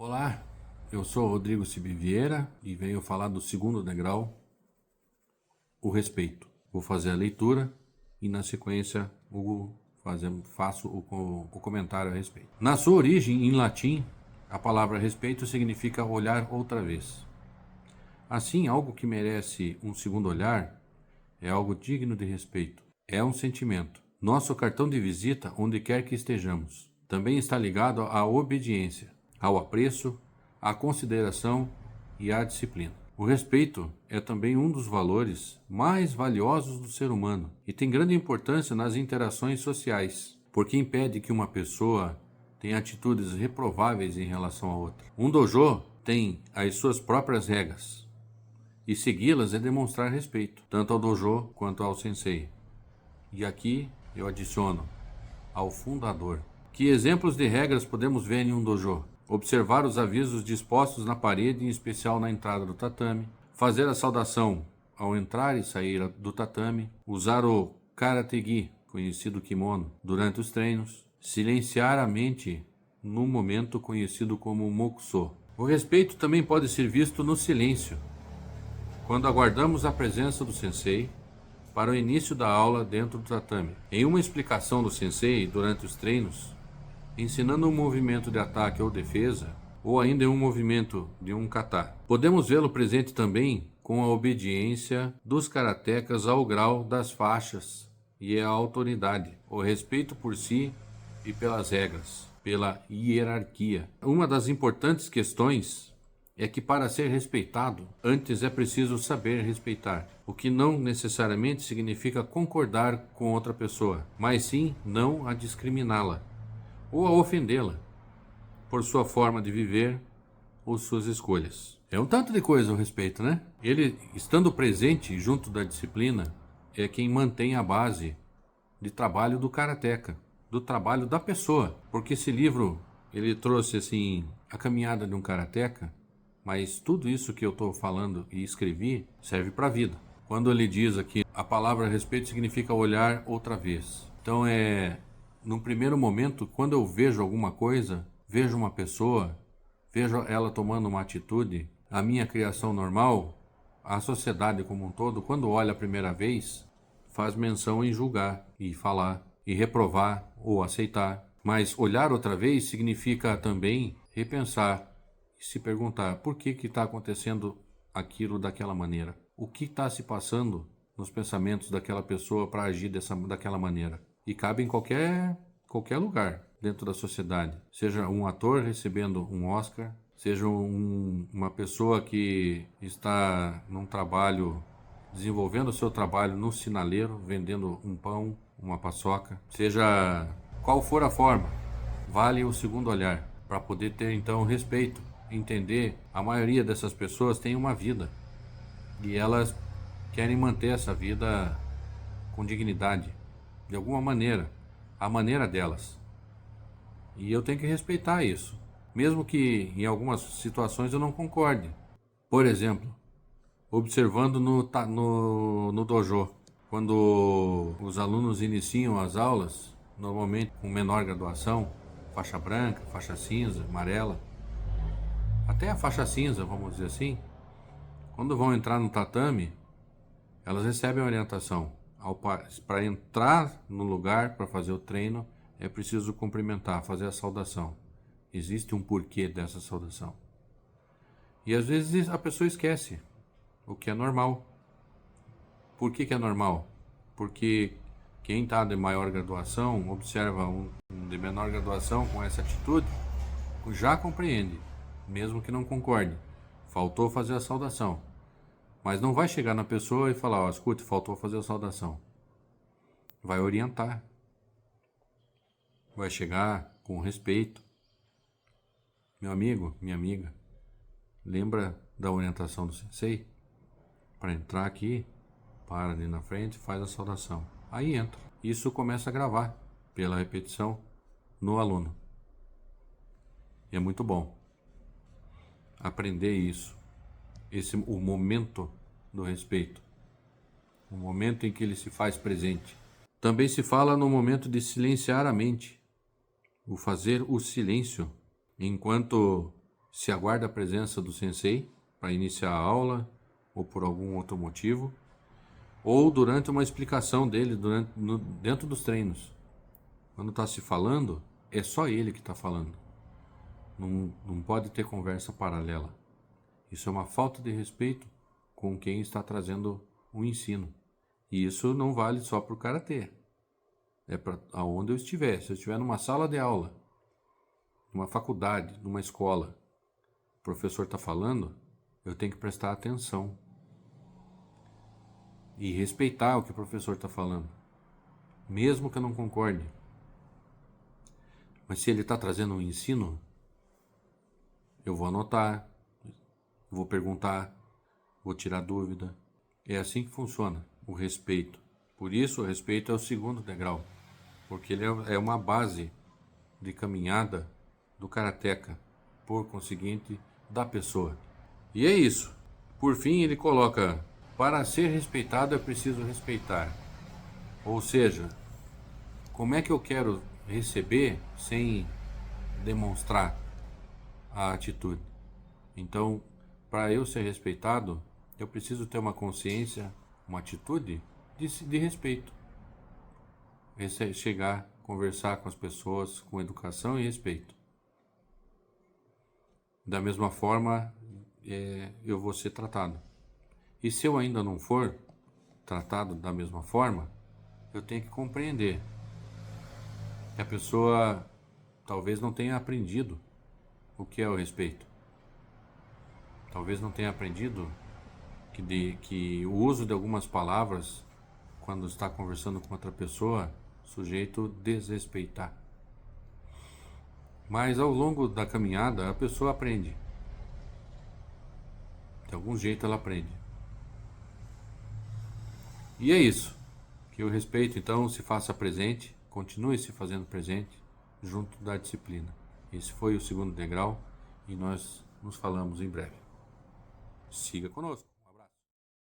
Olá, eu sou Rodrigo Vieira e venho falar do segundo degrau, o respeito. Vou fazer a leitura e na sequência faço o comentário a respeito. Na sua origem, em latim, a palavra respeito significa olhar outra vez. Assim, algo que merece um segundo olhar é algo digno de respeito. É um sentimento. Nosso cartão de visita, onde quer que estejamos, também está ligado à obediência, ao apreço, à consideração e à disciplina. O respeito é também um dos valores mais valiosos do ser humano e tem grande importância nas interações sociais, porque impede que uma pessoa tenha atitudes reprováveis em relação a outra. Um dojo tem as suas próprias regras e segui-las é demonstrar respeito, tanto ao dojo quanto ao sensei. E aqui eu adiciono ao fundador. Que exemplos de regras podemos ver em um dojo? Observar os avisos dispostos na parede, em especial na entrada do tatame. Fazer a saudação ao entrar e sair do tatame. Usar o karategi, conhecido kimono, durante os treinos. Silenciar a mente no momento conhecido como mokuso. O respeito também pode ser visto no silêncio, quando aguardamos a presença do sensei para o início da aula dentro do tatame. Em uma explicação do sensei durante os treinos, ensinando um movimento de ataque ou defesa, ou ainda em um movimento de um kata. Podemos vê-lo presente também com a obediência dos karatecas ao grau das faixas e a autoridade, o respeito por si e pelas regras, pela hierarquia. Uma das importantes questões é que para ser respeitado, antes é preciso saber respeitar, o que não necessariamente significa concordar com outra pessoa, mas sim não a discriminá-la ou a ofendê-la por sua forma de viver ou suas escolhas. É um tanto de coisa o respeito, né? Ele, estando presente junto da disciplina, é quem mantém a base de trabalho do karateka, do trabalho da pessoa. Porque esse livro, ele trouxe assim a caminhada de um karateka, mas tudo isso que eu estou falando e escrevi serve para a vida. Quando ele diz aqui, a palavra respeito significa olhar outra vez. Então num primeiro momento, quando eu vejo alguma coisa, vejo uma pessoa, vejo ela tomando uma atitude, a minha criação normal, a sociedade como um todo, quando olha a primeira vez, faz menção em julgar e falar, e reprovar ou aceitar. Mas olhar outra vez significa também repensar e se perguntar por que está acontecendo aquilo daquela maneira. O que está se passando nos pensamentos daquela pessoa para agir daquela maneira. E cabe em qualquer lugar dentro da sociedade. Seja um ator recebendo um Oscar, seja uma pessoa que está num trabalho, desenvolvendo o seu trabalho no sinaleiro, vendendo um pão, uma paçoca. Seja qual for a forma, vale o segundo olhar, para poder ter então respeito. Entender, a maioria dessas pessoas tem uma vida e elas querem manter essa vida com dignidade, de alguma maneira, a maneira delas. E eu tenho que respeitar isso, mesmo que em algumas situações eu não concorde. Por exemplo, observando no dojo, quando os alunos iniciam as aulas, normalmente com menor graduação, faixa branca, faixa cinza, amarela, até a faixa cinza, vamos dizer assim, quando vão entrar no tatame, elas recebem orientação. Para entrar no lugar, para fazer o treino, é preciso cumprimentar, fazer a saudação. Existe um porquê dessa saudação. E às vezes a pessoa esquece, o que é normal. Por que é normal? Porque quem está de maior graduação, observa um de menor graduação com essa atitude, já compreende, mesmo que não concorde. Faltou fazer a saudação. Mas não vai chegar na pessoa e falar, escute, faltou fazer a saudação. Vai orientar. Vai chegar com respeito. Meu amigo, minha amiga, lembra da orientação do sensei? Para entrar aqui, para ali na frente, faz a saudação. Aí entra. Isso começa a gravar pela repetição no aluno. E é muito bom aprender isso. O momento do respeito. O momento em que ele se faz presente. Também se fala no momento de silenciar a mente. O fazer o silêncio enquanto se aguarda a presença do sensei para iniciar a aula ou por algum outro motivo, ou durante uma explicação dele dentro dos treinos. Quando está se falando, é só ele que está falando. Não pode ter conversa paralela. Isso é uma falta de respeito com quem está trazendo o ensino. E isso não vale só para o karatê. É para aonde eu estiver. Se eu estiver numa sala de aula, numa faculdade, numa escola, o professor está falando, eu tenho que prestar atenção e respeitar o que o professor está falando, mesmo que eu não concorde. Mas se ele está trazendo um ensino, eu vou anotar, vou perguntar, vou tirar dúvida. É assim que funciona o respeito. Por isso, o respeito é o segundo degrau, porque ele é uma base de caminhada do karateka, por conseguinte, da pessoa. E é isso. Por fim, ele coloca: para ser respeitado é preciso respeitar. Ou seja, como é que eu quero receber sem demonstrar a atitude? Então, para eu ser respeitado, eu preciso ter uma consciência, uma atitude de respeito. Chegar, conversar com as pessoas com educação e respeito. Da mesma forma, eu vou ser tratado. E se eu ainda não for tratado da mesma forma, eu tenho que compreender que a pessoa talvez não tenha aprendido o que é o respeito. Talvez não tenha aprendido que o uso de algumas palavras, quando está conversando com outra pessoa, sujeito desrespeitar. Mas ao longo da caminhada, a pessoa aprende. De algum jeito ela aprende. E é isso. Que o respeito, então, se faça presente, continue se fazendo presente, junto da disciplina. Esse foi o segundo degrau e nós nos falamos em breve. Siga conosco.